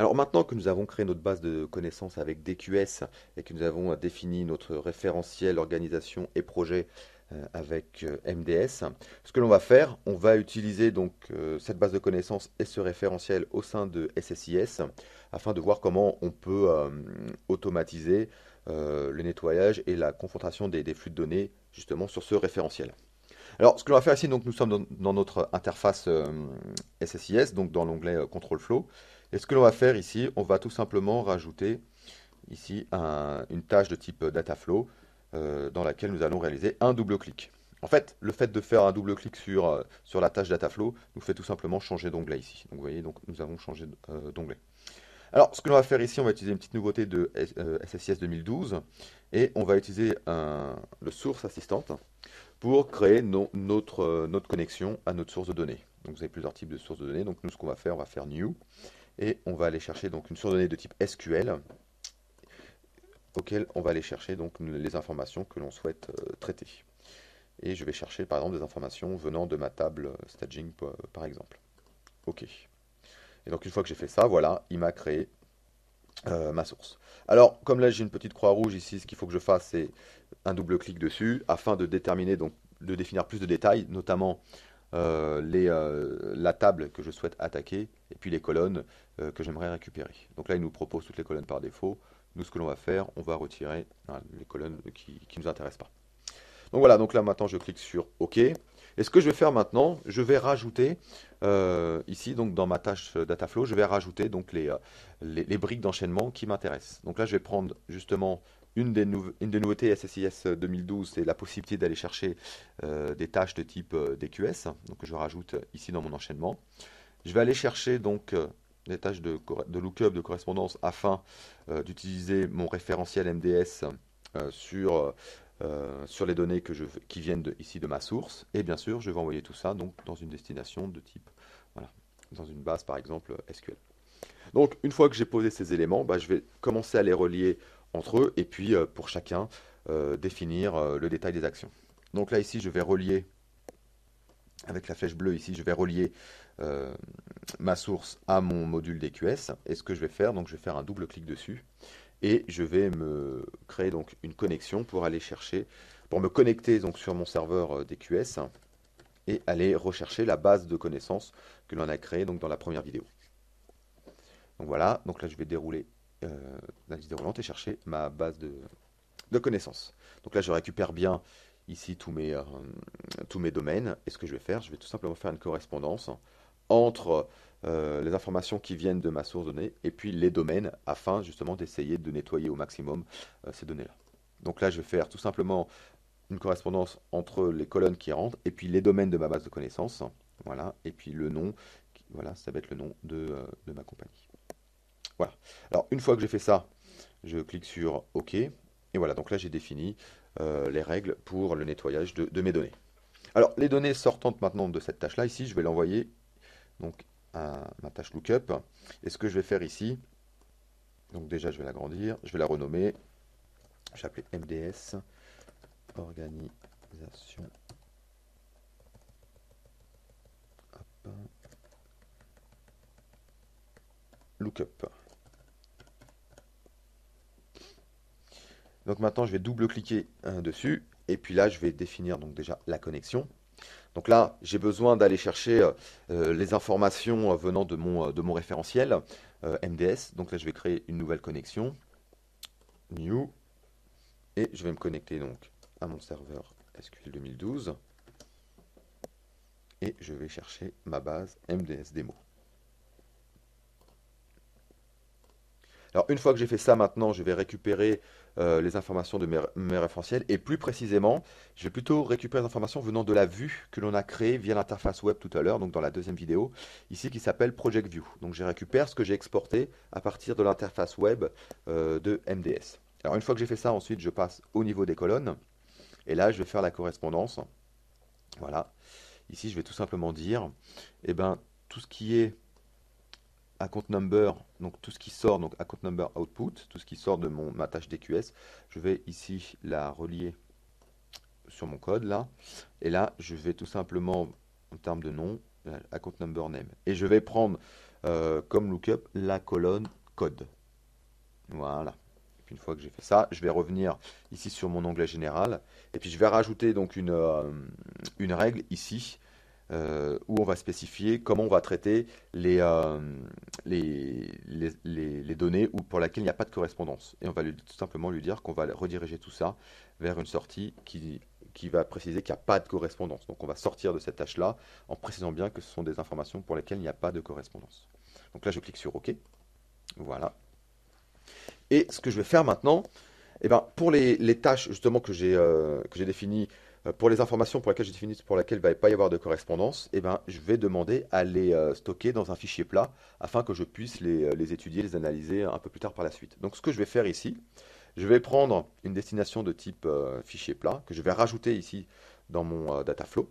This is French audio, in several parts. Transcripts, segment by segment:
Alors maintenant que nous avons créé notre base de connaissances avec DQS et que nous avons défini notre référentiel organisation et projet avec MDS, ce que l'on va faire, on va utiliser donc cette base de connaissances et ce référentiel au sein de SSIS afin de voir comment on peut automatiser le nettoyage et la confrontation des flux de données justement sur ce référentiel. Alors, ce que l'on va faire ici, donc nous sommes dans notre interface SSIS, donc dans l'onglet Control Flow. Et ce que l'on va faire ici, on va tout simplement rajouter ici une tâche de type Data Flow dans laquelle nous allons réaliser un double clic. En fait, le fait de faire un double clic sur la tâche Data Flow nous fait tout simplement changer d'onglet ici. Donc vous voyez, donc, nous avons changé d'onglet. Alors, ce que l'on va faire ici, on va utiliser une petite nouveauté de SSIS 2012 et on va utiliser le Source Assistant pour créer notre connexion à notre source de données. Donc vous avez plusieurs types de sources de données. Donc nous, ce qu'on va faire, on va faire New et on va aller chercher donc une source de données de type SQL auquel on va aller chercher donc les informations que l'on souhaite traiter. Et je vais chercher par exemple des informations venant de ma table staging par exemple. OK. Et donc une fois que j'ai fait ça, voilà, il m'a créé ma source. Alors, comme là j'ai une petite croix rouge ici, ce qu'il faut que je fasse, c'est un double clic dessus afin de déterminer, donc de définir plus de détails, notamment la table que je souhaite attaquer et puis les colonnes que j'aimerais récupérer. Donc là, il nous propose toutes les colonnes par défaut. Nous, ce que l'on va faire, on va retirer les colonnes qui ne nous intéressent pas. Donc voilà, donc là maintenant je clique sur OK. Et ce que je vais faire maintenant, je vais rajouter ici donc dans ma tâche Dataflow, je vais rajouter donc les briques d'enchaînement qui m'intéressent. Donc là je vais prendre justement une des nouveautés SSIS 2012, c'est la possibilité d'aller chercher des tâches de type DQS. Donc je rajoute ici dans mon enchaînement. Je vais aller chercher donc des tâches de lookup, de correspondance afin d'utiliser mon référentiel MDS sur les données qui viennent ici de ma source. Et bien sûr, je vais envoyer tout ça donc, dans une destination de type, voilà, dans une base par exemple SQL. Donc une fois que j'ai posé ces éléments, bah, je vais commencer à les relier entre eux et puis pour chacun définir le détail des actions. Donc là ici, je vais relier, avec la flèche bleue ici, je vais relier euh, ma source à mon module DQS. Et ce que je vais faire, donc je vais faire un double clic dessus et je vais me créer donc une connexion pour aller chercher, pour me connecter donc sur mon serveur DQS et aller rechercher la base de connaissances que l'on a créée donc dans la première vidéo. Donc voilà, donc là je vais dérouler la liste déroulante et chercher ma base de connaissances. Donc là je récupère bien ici tous mes domaines et ce que je vais faire, je vais tout simplement faire une correspondance entre les informations qui viennent de ma source de données et puis les domaines afin justement d'essayer de nettoyer au maximum ces données-là. Donc là, je vais faire tout simplement une correspondance entre les colonnes qui rentrent et puis les domaines de ma base de connaissances. Voilà, et puis le nom, voilà, ça va être le nom de ma compagnie. Voilà. Alors, une fois que j'ai fait ça, je clique sur OK. Et voilà, donc là, j'ai défini les règles pour le nettoyage de mes données. Alors, les données sortantes maintenant de cette tâche-là, ici, je vais l'envoyer donc à ma tâche lookup. Et ce que je vais faire ici, donc déjà je vais l'agrandir, je vais la renommer, je vais appeler MDS, organisation, hop, lookup. Donc maintenant je vais double-cliquer dessus, et puis là je vais définir donc déjà la connexion. Donc là, j'ai besoin d'aller chercher les informations venant de mon référentiel MDS. Donc là, je vais créer une nouvelle connexion, New, et je vais me connecter donc à mon serveur SQL 2012 et je vais chercher ma base MDS démo. Alors une fois que j'ai fait ça maintenant, je vais récupérer les informations de mes référentiels et plus précisément, je vais plutôt récupérer les informations venant de la vue que l'on a créée via l'interface web tout à l'heure, donc dans la deuxième vidéo, ici qui s'appelle Project View. Donc je récupère ce que j'ai exporté à partir de l'interface web de MDS. Alors une fois que j'ai fait ça, ensuite je passe au niveau des colonnes et là je vais faire la correspondance. Voilà. Ici je vais tout simplement dire, eh ben, tout ce qui est account number, donc tout ce qui sort, donc account number output, tout ce qui sort de ma tâche DQS, je vais ici la relier sur mon code là, et là je vais tout simplement en termes de nom, account number name, et je vais prendre comme lookup la colonne code. Voilà. Et puis une fois que j'ai fait ça, je vais revenir ici sur mon onglet général. Et puis je vais rajouter donc une règle ici où on va spécifier comment on va traiter les données ou pour laquelle il n'y a pas de correspondance. Et on va tout simplement lui dire qu'on va rediriger tout ça vers une sortie qui va préciser qu'il n'y a pas de correspondance. Donc on va sortir de cette tâche-là en précisant bien que ce sont des informations pour lesquelles il n'y a pas de correspondance. Donc là, je clique sur OK. Voilà. Et ce que je vais faire maintenant, eh ben, pour les tâches justement que j'ai définies, pour les informations pour lesquelles j'ai défini pour lesquelles il ne va pas y avoir de correspondance, eh ben, je vais demander à les stocker dans un fichier plat afin que je puisse les étudier, les analyser un peu plus tard par la suite. Donc ce que je vais faire ici, je vais prendre une destination de type fichier plat que je vais rajouter ici dans mon Dataflow.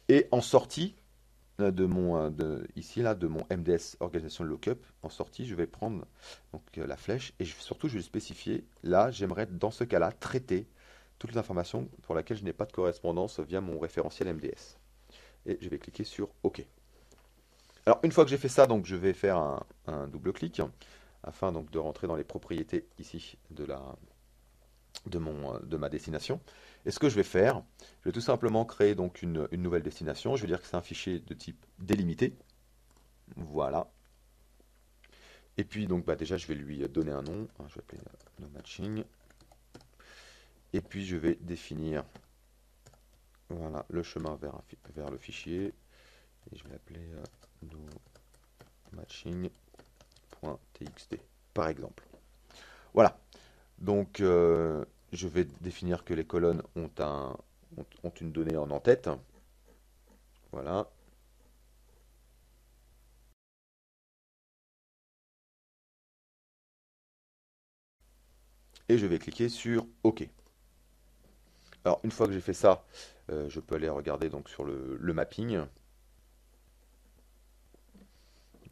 Et en sortie, ici là de mon MDS organisation lookup en sortie, je vais prendre donc la flèche et surtout je vais spécifier là j'aimerais dans ce cas-là traiter toutes les informations pour lesquelles je n'ai pas de correspondance via mon référentiel MDS et je vais cliquer sur OK. Alors une fois que j'ai fait ça, donc je vais faire un double clic afin donc de rentrer dans les propriétés ici de ma destination. Et ce que je vais faire, je vais tout simplement créer donc une nouvelle destination. Je vais dire que c'est un fichier de type délimité. Voilà. Et puis donc déjà je vais lui donner un nom. Je vais appeler no matching. Et puis je vais définir voilà, le chemin vers le fichier. Et je vais l'appeler no matching.txt par exemple. Voilà. Donc je vais définir que les colonnes ont une donnée en en-tête. Voilà. Et je vais cliquer sur OK. Alors une fois que j'ai fait ça, je peux aller regarder donc sur le mapping.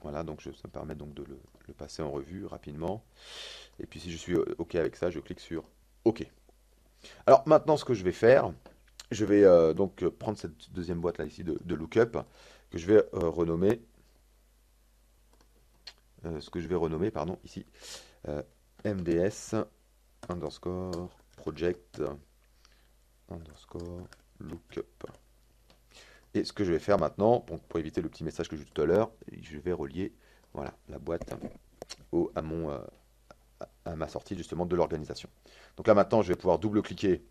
Voilà, donc ça me permet donc de le passer en revue rapidement. Et puis si je suis OK avec ça, je clique sur OK. Alors maintenant ce que je vais faire, je vais donc prendre cette deuxième boîte là ici de lookup que je vais renommer pardon ici MDS underscore project underscore lookup. Et ce que je vais faire maintenant, pour éviter le petit message que j'ai eu tout à l'heure, je vais relier voilà, la boîte à ma sortie justement de l'organisation. Donc là maintenant, je vais pouvoir double-cliquer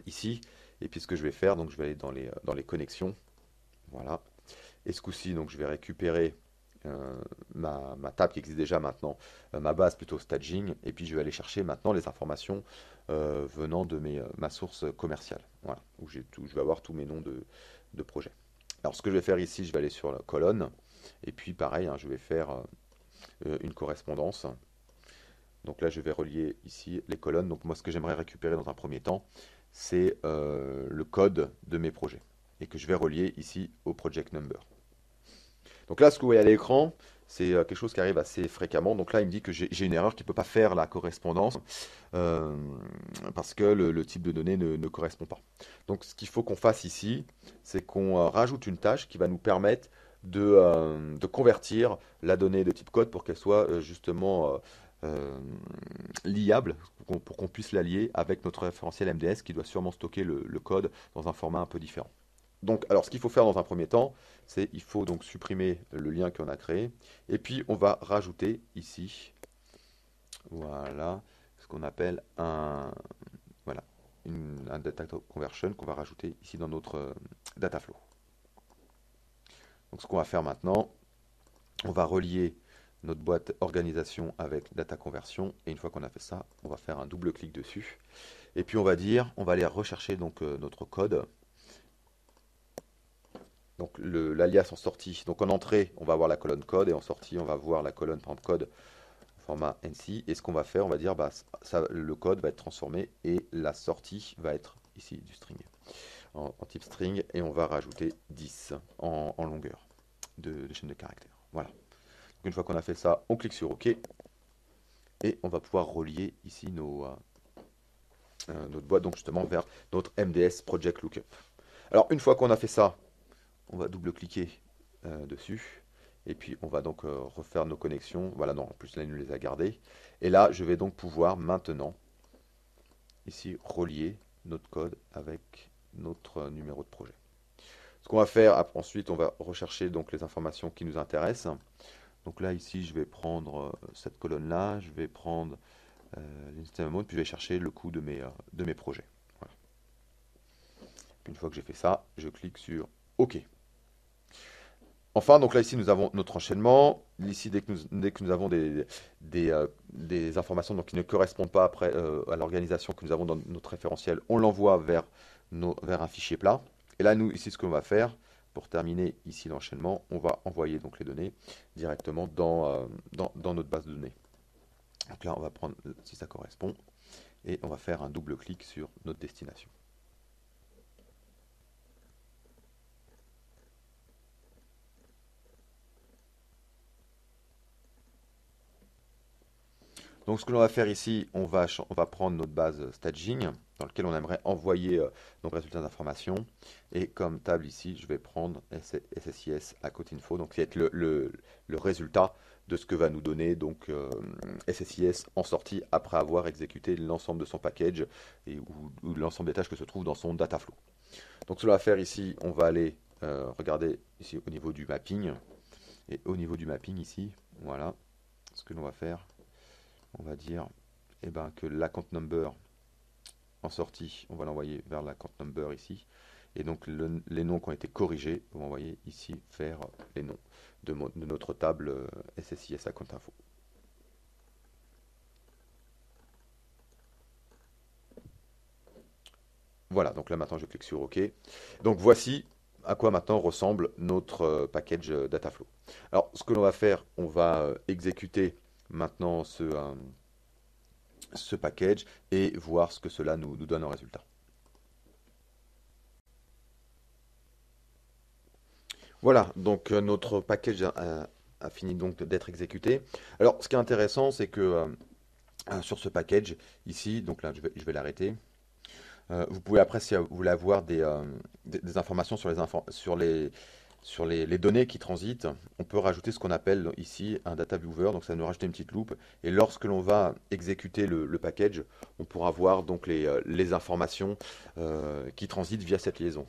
ici. Et puis ce que je vais faire, donc je vais aller dans les connexions. Voilà. Et ce coup-ci, donc je vais récupérer ma table qui existe déjà maintenant, ma base plutôt staging. Et puis je vais aller chercher maintenant les informations venant de ma source commerciale. Voilà. Où je vais avoir tous mes noms de projets. Alors ce que je vais faire ici, je vais aller sur la colonne. Et puis pareil, hein, je vais faire une correspondance. Donc là, je vais relier ici les colonnes. Donc moi, ce que j'aimerais récupérer dans un premier temps, c'est le code de mes projets. Et que je vais relier ici au project number. Donc là, ce que vous voyez à l'écran, c'est quelque chose qui arrive assez fréquemment. Donc là, il me dit que j'ai une erreur qui ne peut pas faire la correspondance parce que le type de données ne correspond pas. Donc ce qu'il faut qu'on fasse ici, c'est qu'on rajoute une tâche qui va nous permettre de convertir la donnée de type code pour qu'elle soit justement liable, pour qu'on puisse la lier avec notre référentiel MDS qui doit sûrement stocker le code dans un format un peu différent. Donc, alors, ce qu'il faut faire dans un premier temps, c'est il faut donc supprimer le lien qu'on a créé. Et puis, on va rajouter ici, voilà, ce qu'on appelle voilà, un data conversion qu'on va rajouter ici dans notre data flow. Donc, ce qu'on va faire maintenant, on va relier notre boîte organisation avec data conversion. Et une fois qu'on a fait ça, on va faire un double clic dessus. Et puis, on va aller rechercher donc notre code. Donc l'alias en sortie, donc en entrée, on va avoir la colonne code et en sortie, on va voir la colonne code format NC. Et ce qu'on va faire, on va dire, bah, le code va être transformé et la sortie va être ici du string, en type string, et on va rajouter 10 en longueur de chaîne de caractères. Voilà. Donc une fois qu'on a fait ça, on clique sur OK et on va pouvoir relier ici notre boîte donc justement vers notre MDS Project Lookup. Alors une fois qu'on a fait ça, on va double-cliquer dessus. Et puis on va donc refaire nos connexions. Voilà, non, en plus là, il nous les a gardées. Et là, je vais donc pouvoir maintenant, ici, relier notre code avec notre numéro de projet. Ce qu'on va faire, ensuite, on va rechercher donc les informations qui nous intéressent. Donc là, ici, je vais prendre cette colonne-là, je vais prendre l'instance mode, puis je vais chercher le coût de mes projets. Voilà. Puis une fois que j'ai fait ça, je clique sur OK. Enfin, donc là, ici, nous avons notre enchaînement. Ici, dès que nous avons des informations donc, qui ne correspondent pas après, à l'organisation que nous avons dans notre référentiel, on l'envoie vers un fichier plat. Et là, nous, ici, ce qu'on va faire, pour terminer ici l'enchaînement, on va envoyer donc les données directement dans notre base de données. Donc là, on va prendre, si ça correspond, et on va faire un double clic sur notre destination. Donc ce que l'on va faire ici, on va prendre notre base staging dans laquelle on aimerait envoyer nos résultats d'information. Et comme table ici, je vais prendre SSIS à Cotinfo. Donc c'est le résultat de ce que va nous donner donc SSIS en sortie après avoir exécuté l'ensemble de son package ou l'ensemble des tâches que se trouvent dans son dataflow. Donc ce que l'on va faire ici, on va aller regarder ici au niveau du mapping. Et au niveau du mapping ici, voilà ce que l'on va faire. On va dire que l'account number en sortie, on va l'envoyer vers l'account number ici. Et donc les noms qui ont été corrigés, on va envoyer ici vers les noms de notre table SSIS Account Info. Voilà, donc là maintenant je clique sur OK. Donc voici à quoi maintenant ressemble notre package Dataflow. Alors ce que l'on va faire, on va exécuter maintenant ce package et voir ce que cela nous donne en résultat. Voilà, donc notre package a fini donc d'être exécuté. Alors ce qui est intéressant, c'est que sur ce package, ici, donc là je vais l'arrêter. Vous pouvez après, si vous voulez avoir des informations sur les données qui transitent, on peut rajouter ce qu'on appelle ici un data viewer, donc ça va nous rajouter une petite loupe. Et lorsque l'on va exécuter le package, on pourra voir donc les informations qui transitent via cette liaison.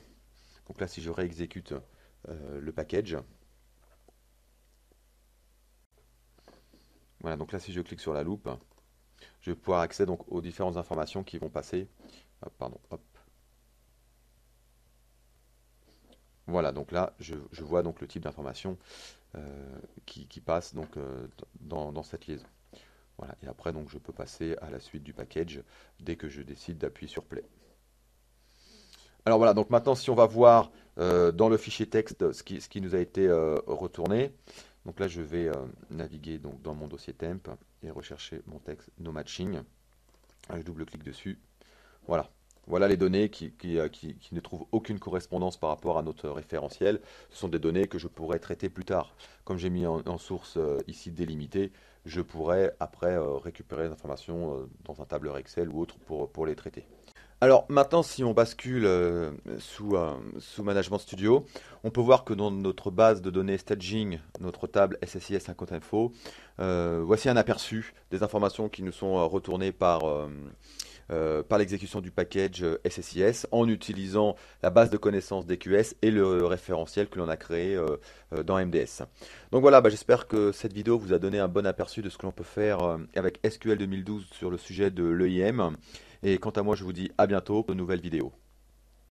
Donc là, si je réexécute le package, voilà, donc là, si je clique sur la loupe, je vais pouvoir accéder donc aux différentes informations qui vont passer. Pardon, hop. Voilà, donc là, je vois donc le type d'information qui passe donc, dans cette liaison. Voilà, et après, donc, je peux passer à la suite du package dès que je décide d'appuyer sur Play. Alors voilà, donc maintenant, si on va voir dans le fichier texte ce qui nous a été retourné. Donc là, je vais naviguer donc, dans mon dossier temp et rechercher mon texte no matching. Je double-clique dessus. Voilà. Voilà les données qui ne trouvent aucune correspondance par rapport à notre référentiel. Ce sont des données que je pourrais traiter plus tard. Comme j'ai mis en source ici délimitée, je pourrais après récupérer les informations dans un tableur Excel ou autre pour les traiter. Alors maintenant, si on bascule sous Management Studio, on peut voir que dans notre base de données staging, notre table SSIS Account Info, voici un aperçu des informations qui nous sont retournées par l'exécution du package SSIS en utilisant la base de connaissances DQS et le référentiel que l'on a créé dans MDS. Donc voilà, j'espère que cette vidéo vous a donné un bon aperçu de ce que l'on peut faire avec SQL 2012 sur le sujet de l'EIM. Et quant à moi, je vous dis à bientôt pour de nouvelles vidéos.